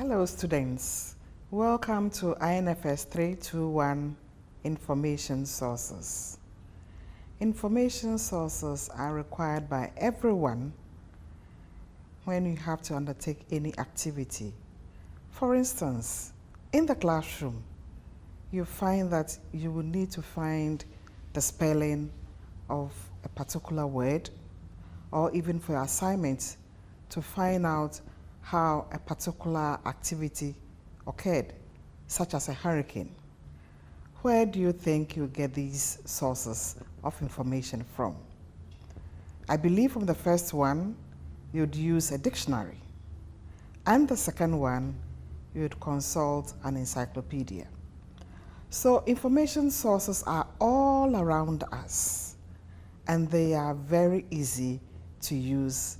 Hello students, welcome to INFS 321 Information Sources. Information sources are required by everyone when you have to undertake any activity. For instance, in the classroom, you find that you will need to find the spelling of a particular word, or even for your assignment to find out how a particular activity occurred, such as a hurricane. Where do you think you get these sources of information from? I believe from the first one, you'd use a dictionary. And the second one, you'd consult an encyclopedia. So information sources are all around us, and they are very easy to use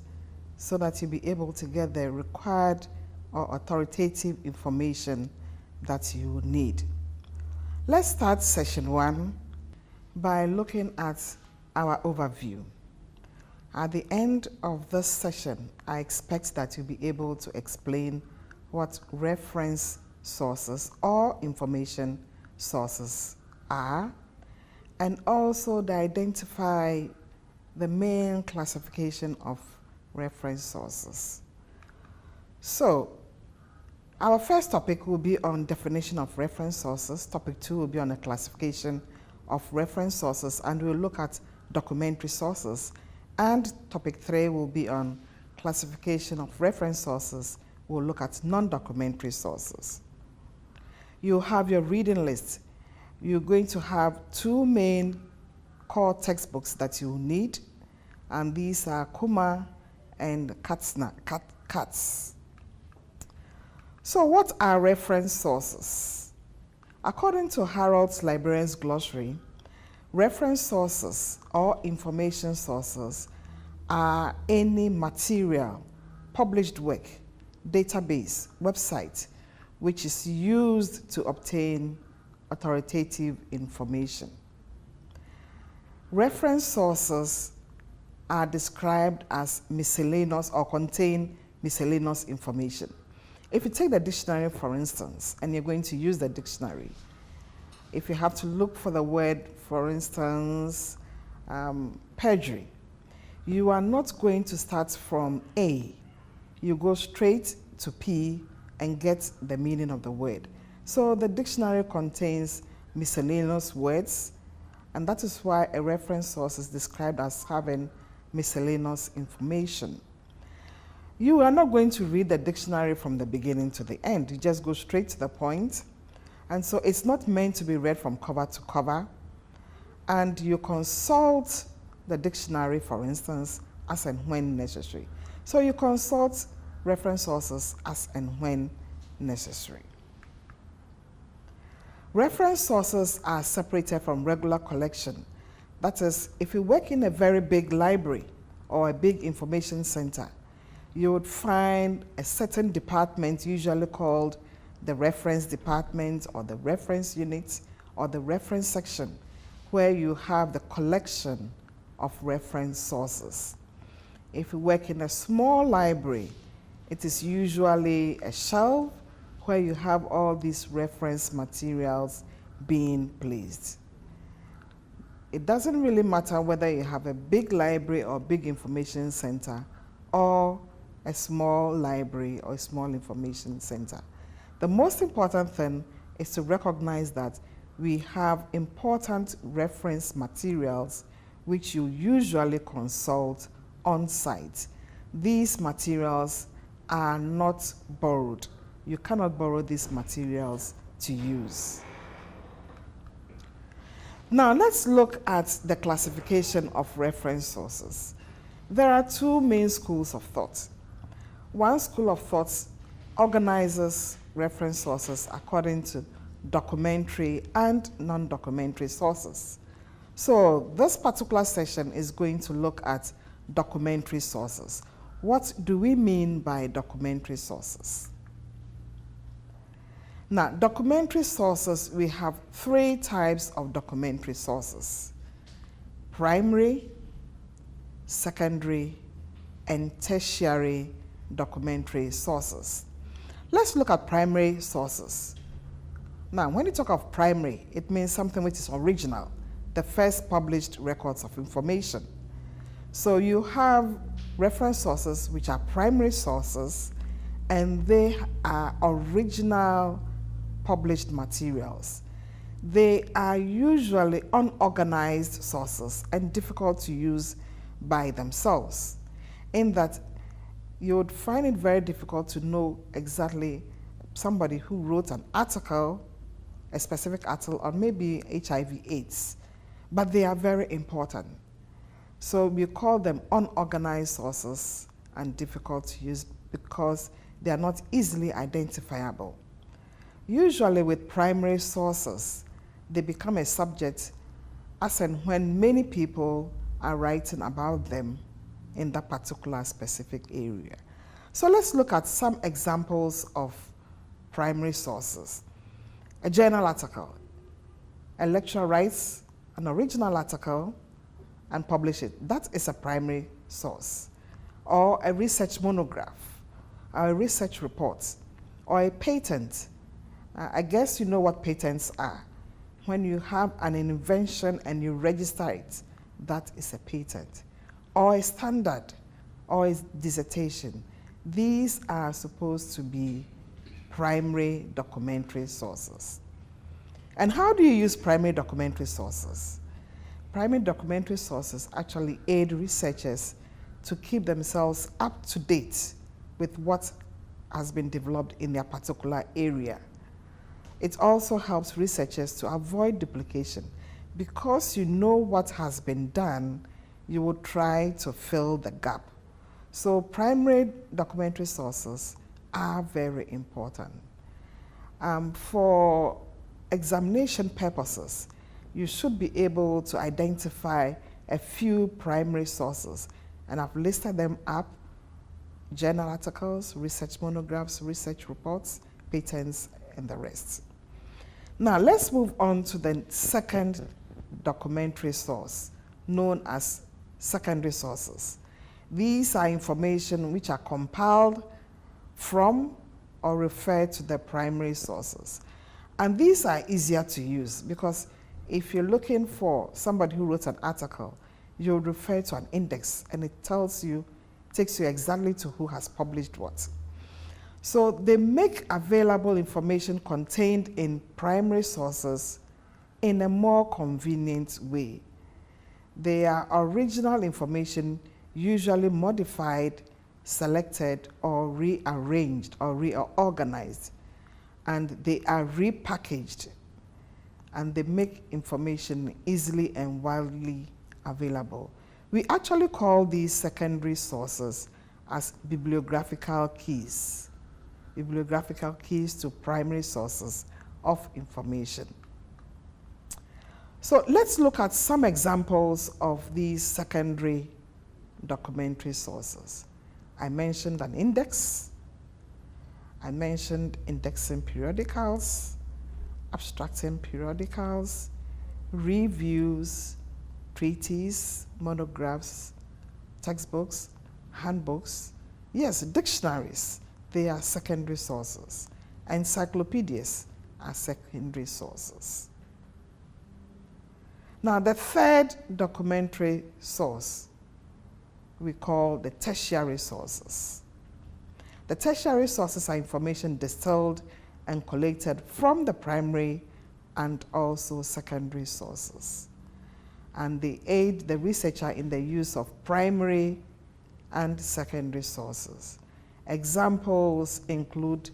so that you'll be able to get the required or authoritative information that you need. Let's start session 1 by looking at our overview. At the end of this session, I expect that you'll be able to explain what reference sources or information sources are, and also to identify the main classification of reference sources. So, our first topic will be on definition of reference sources. Topic 2 will be on a classification of reference sources, and we'll look at documentary sources. And topic 3 will be on classification of reference sources. We'll look at non-documentary sources. You have your reading list. You're going to have 2 main core textbooks that you need, and these are Kuma and Katz. So what are reference sources? According to Harrold's Librarian's Glossary, reference sources or information sources are any material, published work, database, website, which is used to obtain authoritative information. Reference sources are described as miscellaneous or contain miscellaneous information. If you take the dictionary, for instance, and you're going to use the dictionary, if you have to look for the word, for instance, perjury, you are not going to start from A. You go straight to P and get the meaning of the word. So the dictionary contains miscellaneous words, and that is why a reference source is described as having miscellaneous information. You are not going to read the dictionary from the beginning to the end. You just go straight to the point. And so it's not meant to be read from cover to cover. And you consult the dictionary, for instance, as and when necessary. So you consult reference sources as and when necessary. Reference sources are separated from regular collection. That is, if you work in a very big library or a big information center, you would find a certain department, usually called the reference department or the reference unit or the reference section, where you have the collection of reference sources. If you work in a small library, it is usually a shelf where you have all these reference materials being placed. It doesn't really matter whether you have a big library or big information center or a small library or a small information center. The most important thing is to recognize that we have important reference materials which you usually consult on site. These materials are not borrowed. You cannot borrow these materials to use. Now let's look at the classification of reference sources. There are 2 main schools of thought. One school of thought organizes reference sources according to documentary and non-documentary sources. So this particular session is going to look at documentary sources. What do we mean by documentary sources? Now, documentary sources, we have 3 types of documentary sources: primary, secondary, and tertiary documentary sources. Let's look at primary sources. Now, when you talk of primary, it means something which is original, the first published records of information. So you have reference sources which are primary sources, and they are original published materials. They are usually unorganized sources and difficult to use by themselves, in that you would find it very difficult to know exactly somebody who wrote an article, a specific article on maybe HIV/AIDS, but they are very important. So we call them unorganized sources and difficult to use because they are not easily identifiable. Usually with primary sources, they become a subject as and when many people are writing about them in that particular specific area. So let's look at some examples of primary sources. A journal article. A lecturer writes an original article and publish it. That is a primary source. Or a research monograph, or a research report, or a patent. I guess you know what patents are. When you have an invention and you register it, that is a patent. Or a standard, or a dissertation. These are supposed to be primary documentary sources. And how do you use primary documentary sources? Primary documentary sources actually aid researchers to keep themselves up to date with what has been developed in their particular area. It also helps researchers to avoid duplication. Because you know what has been done, you will try to fill the gap. So primary documentary sources are very important. For examination purposes, you should be able to identify a few primary sources, and I've listed them up: journal articles, research monographs, research reports, patents, and the rest. Now let's move on to the second documentary source, known as secondary sources. These are information which are compiled from or refer to the primary sources. And these are easier to use because if you're looking for somebody who wrote an article, you'll refer to an index and it tells you, takes you exactly to who has published what. So they make available information contained in primary sources in a more convenient way. They are original information, usually modified, selected, or rearranged or reorganized, and they are repackaged, and they make information easily and widely available. We actually call these secondary sources as bibliographical keys to primary sources of information. So let's look at some examples of these secondary documentary sources. I mentioned an index. I mentioned indexing periodicals, abstracting periodicals, reviews, treatises, monographs, textbooks, handbooks. Yes, dictionaries, they are secondary sources. Encyclopedias are secondary sources. Now, the third documentary source we call the tertiary sources. The tertiary sources are information distilled and collated from the primary and also secondary sources. And they aid the researcher in the use of primary and secondary sources. Examples include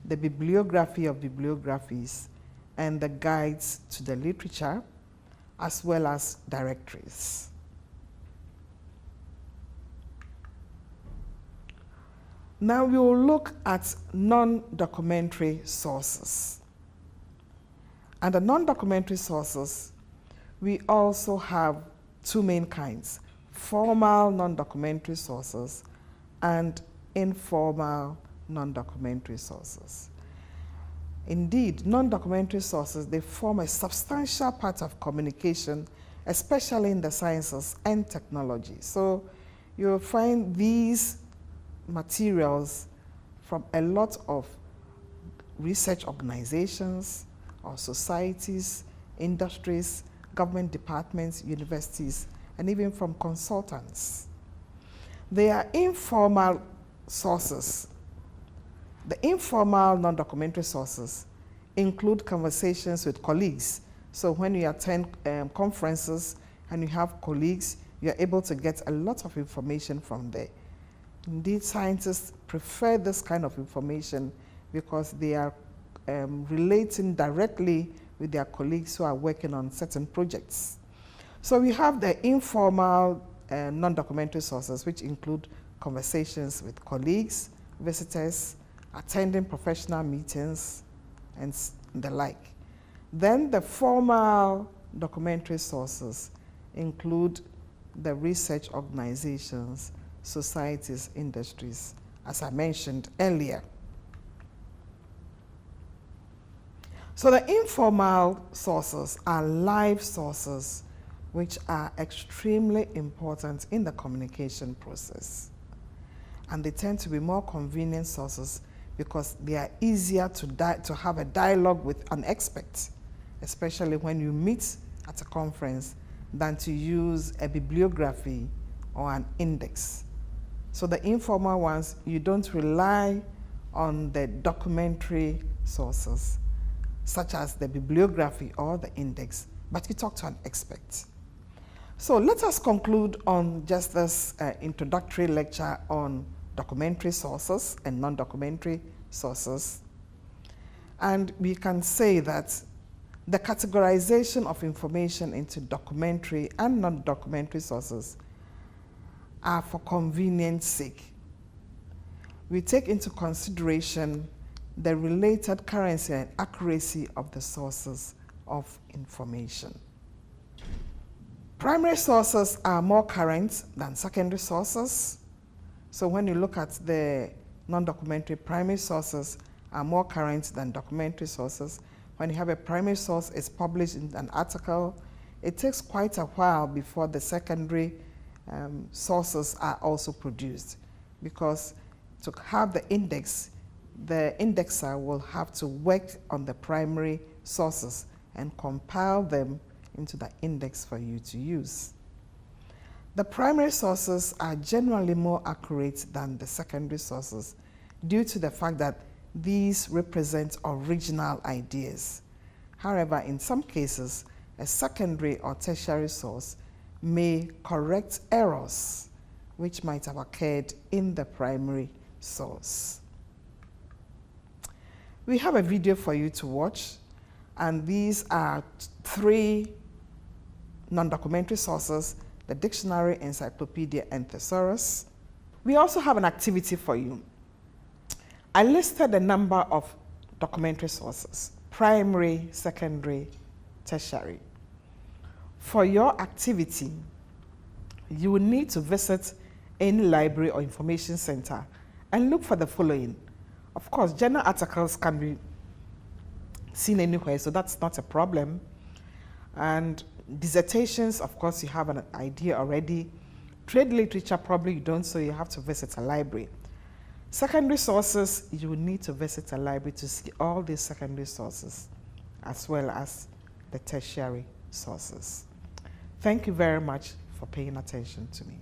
the bibliography of bibliographies and the guides to the literature, as well as directories. Now we will look at non-documentary sources. And the non-documentary sources, we also have two main kinds: formal non-documentary sources and informal non-documentary sources. Indeed, non-documentary sources, they form a substantial part of communication, especially in the sciences and technology. So you'll find these materials from a lot of research organizations or societies, industries, government departments, universities, and even from consultants. They are informal sources. The informal non-documentary sources include conversations with colleagues. So when you attend conferences and you have colleagues, you're able to get a lot of information from there. Indeed, scientists prefer this kind of information because they are relating directly with their colleagues who are working on certain projects. So we have the informal non-documentary sources, which include conversations with colleagues, visitors, attending professional meetings, and the like. Then the formal documentary sources include the research organizations, societies, industries, as I mentioned earlier. So the informal sources are live sources which are extremely important in the communication process. And they tend to be more convenient sources because they are easier to have a dialogue with an expert, especially when you meet at a conference, than to use a bibliography or an index. So the informal ones, you don't rely on the documentary sources, such as the bibliography or the index, but you talk to an expert. So let us conclude on just this introductory lecture on documentary sources and non-documentary sources. And we can say that the categorization of information into documentary and non-documentary sources are for convenience sake. We take into consideration the related currency and accuracy of the sources of information. Primary sources are more current than secondary sources. So when you look at the non-documentary, primary sources are more current than documentary sources. When you have a primary source, it's published in an article, it takes quite a while before the secondary sources are also produced, because to have the index, the indexer will have to work on the primary sources and compile them into the index for you to use. The primary sources are generally more accurate than the secondary sources due to the fact that these represent original ideas. However, in some cases, a secondary or tertiary source may correct errors which might have occurred in the primary source. We have a video for you to watch, and these are 3 non-documentary sources: the dictionary, encyclopedia, and thesaurus. We also have an activity for you. I listed a number of documentary sources: primary, secondary, tertiary. For your activity, you will need to visit any library or information center and look for the following. Of course, journal articles can be seen anywhere, so that's not a problem. And dissertations, of course, you have an idea already. Trade literature, probably you don't, so you have to visit a library. Secondary sources, you will need to visit a library to see all these secondary sources, as well as the tertiary sources. Thank you very much for paying attention to me.